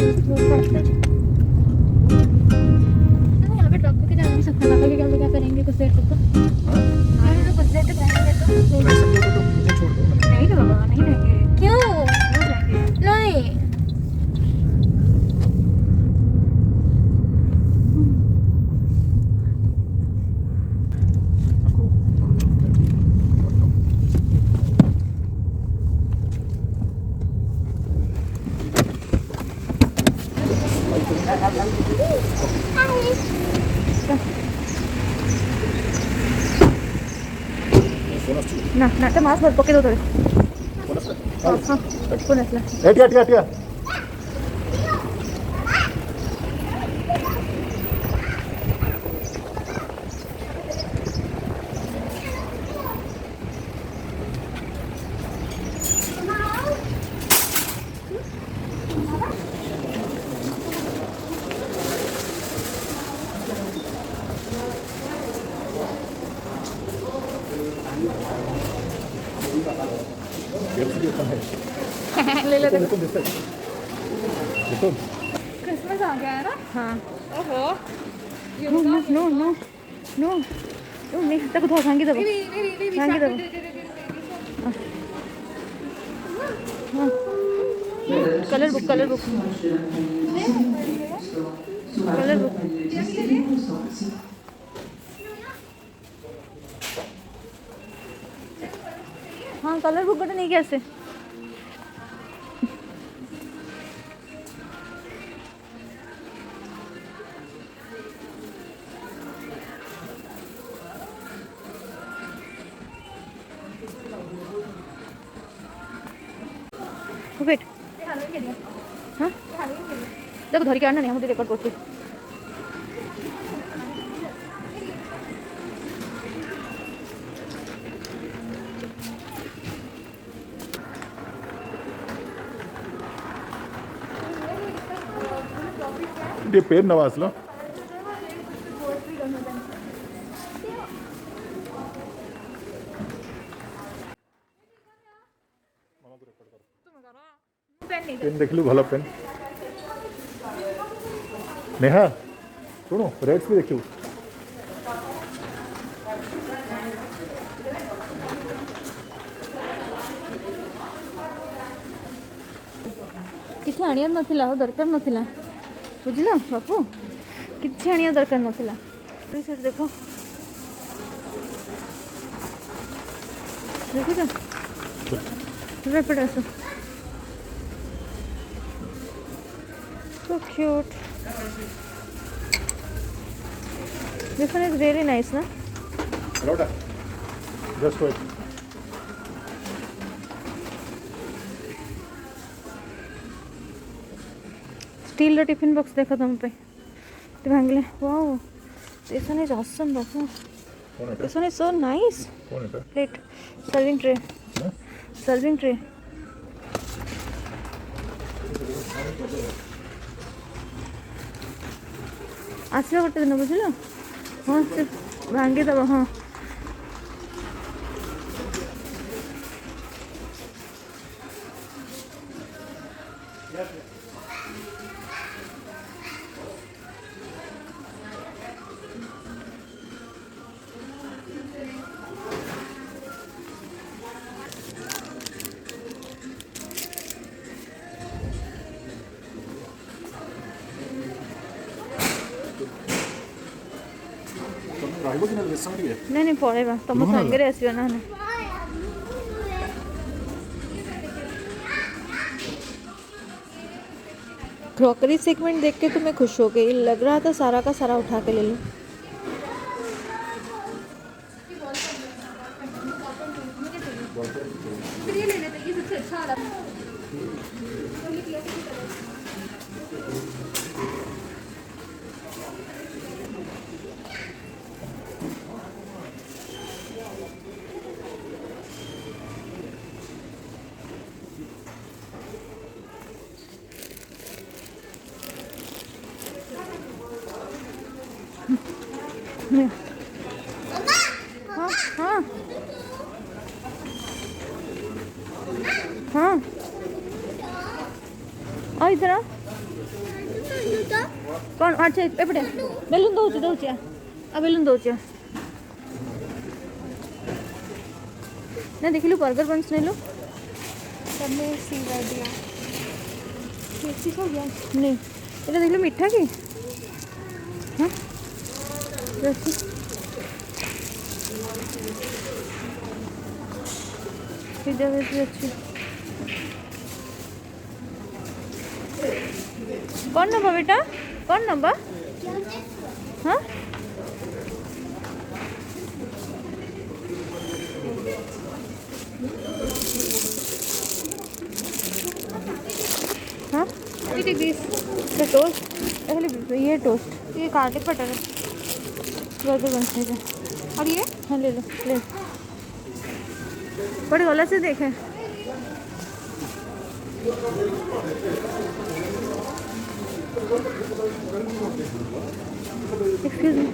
यहाँ पे ट्रक के जा नहीं सकते, लगा के क्या करेंगे कुछ देर तक तो। कुछ देर तक रहेंगे तो मुझे छोड़ दो। नहीं तो बाबा नहीं रहेंगे। क्यों नहीं? ना तो मास्क भर पके दो थोड़े। हाँ कौन असला? एटिया एटिया एटिया ले ले देखो क्रिसमस आ गया है ना। हाँ ओहो no no no no no नहीं तक धो सांगी दबो सांगी दबो। Colour book colour book colour book हाँ कलर बुक बटन नहीं कैसे वेट हाँ देखो धरिक आना नहीं मुझे रेकर्ड करते ये पेन नवाज लो पेन देख लू भल पेन नेहा शुणु रेड्स भी देखियो किसी आनिया नथिला हो दरकार नथिला बुझिल बापू किसी आनिया दरकार नथिला सेट देखो देखिल एपटे आस so cute this one is really nice na Loda just wait steel रो टिफिन बॉक्स देखो तुम पे ते भांगले wow this one is awesome बापू this one is so nice कौन है plate serving tray serving tray आसला गोटे दिन बुझल हाँ से भांगी दब हाँ नहीं नहीं पड़ेगा तुम संगे आसो ना क्रॉकरी सेगमेंट देख के तो मैं खुश हो गई लग रहा था सारा का सारा उठा के ले लूं हाँ हाँ हाँ और इधर कौन अच्छा एपटे बेलून दौचे दौचे आ बेलून दौचे ना देखिलु बर्गर बन्स नेलु तब सीवा दिया कैसी हो गया नहीं এটা দেখলো মিঠা কি হ্যাঁ দেখি এটা বেশি আছে কোন নেবা বেটা কোন নেবা হ্যাঁ हाँ It is ये टोस्ट ये टोस्ट ये गार्लिक बटर है बर्गर बनने का और ये हाँ ले लो ले बड़ी ओला से देखे excuse me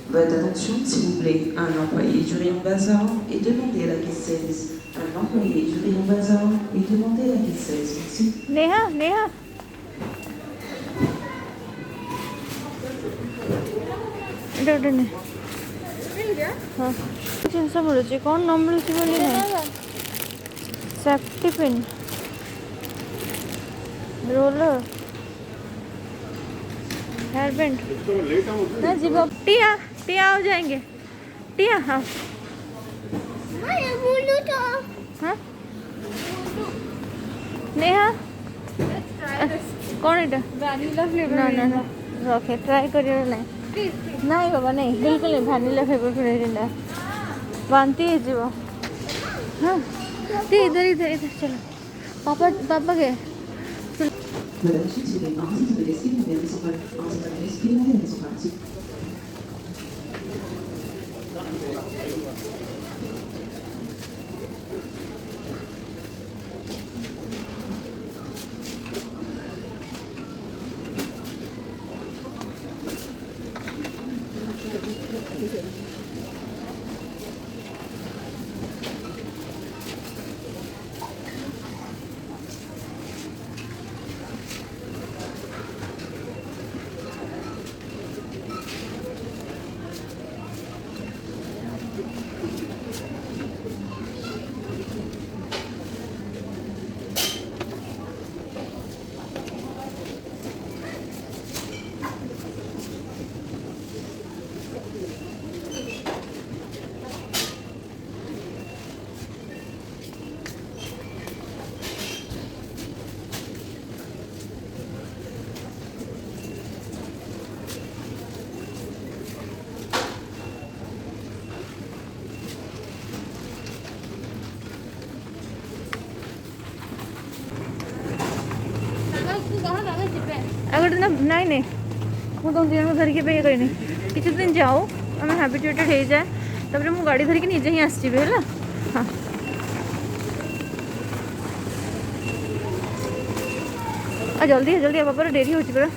Votre attention, s'il vous plaît. Un employé du rayon bazar et demandez la caisseuse. Un employé du rayon bazar et demandez la caisseuse. Merci. Neha Neha এটা ওটা নে हाँ ଜିନିଷ ମିଳୁଛି କ'ଣ ନ ମିଳୁଛି ବୋଲି ନାହିଁ safety pin roller hair band ना जी वो टिया टिया हो जाएंगे टिया हाँ हाँ नेहा कौन एटा वैनिला फ्लेवर ना ना ना रखे ट्राई करियो नहीं नहीं बाबा नहीं बिल्कुल नहीं वैनिला फ्लेवर फ्लेवर बांती है जी वो हाँ इधर इधर इधर चलो पापा पापा गए Madame, s'il vous plaît, ensuite de laisser les verres sont partis. Ensuite de laisser les verres sont partis. अगर ना नहीं नहीं ମୁଁ ତୁମ ଦୁଇ ଜଣଙ୍କୁ ଧରିକି ଏବେ ଇଏ କରିନି କିଛି ଦିନ ଯାଉ ଆମେ ହାବିଚୁଏଟେଡ଼ ହେଇଯାଏ ତାପରେ ମୁଁ ଗାଡ଼ି ଧରିକି ନିଜେ ହିଁ ଆସିଯିବି ହେଲା ହଁ ଆଉ ଜଲ୍ଦି ଆ ବାପାର ଡେରି ହେଉଛି ପରା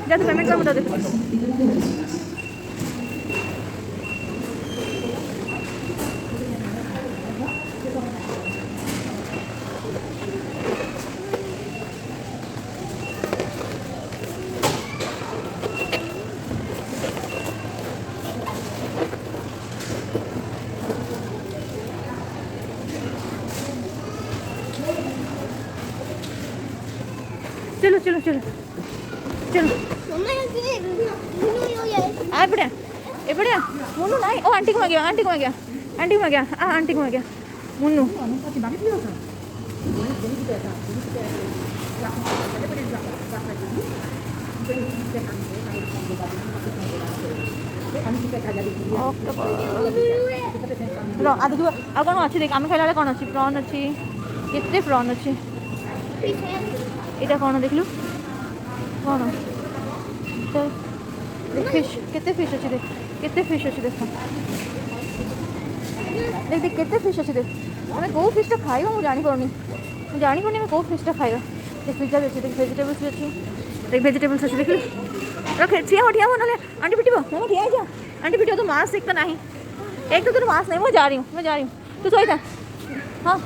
जा तो पेमेंट कर बता दे चलो चलो चलो चलो आ बढ़िया ए बढ़िया मुन्नू नहीं ओ आंटी को आ गया आ आंटी को आ गया मुन्नू आधा जो आ कौन अच्छी देख आम खाला कौन अच्छी प्रॉन अच्छी केते प्रॉन अच्छी इटा कौन देखलु कौन तो फिश केते फिश अच्छी देख केते फिश अच्छी देख देख देख केते फिश अच्छी देख आम कौ फिशटा खाइबा मुझे जानी पड़नी कौ फिशटा खाइबा देख पिज्जा भी अच्छी देख वेजिटेबल्स भी अच्छी देख वेजिटेबल्स अच्छी देख रख ठिया हो ना आंटी पिटिबो मैं ठिया जा आंटी पिटिबो तो मास्क एक तो नहीं एक तो तेरे मास्क नहीं मैं जा रही हूँ तू सोई था हाँ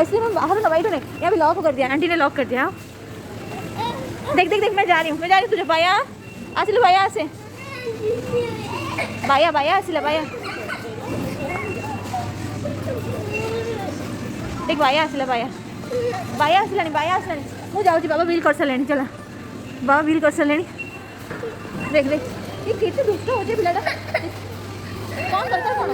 इसलिए मैं बाहर ना बैठो नहीं यहाँ भी लॉक कर दिया आंटी ने लॉक कर दिया देख देख देख मैं जा रही हूँ तुझे बाया आसिल बाया से बाया आसिल बाया देख बाया आसिलानी मुझे जाऊँगी बाबा बिल कर सारे चला बाबा बिल कर सारे देख देख ये कितने दुष्ट हो जाए पिलाटा कौन करता है कौन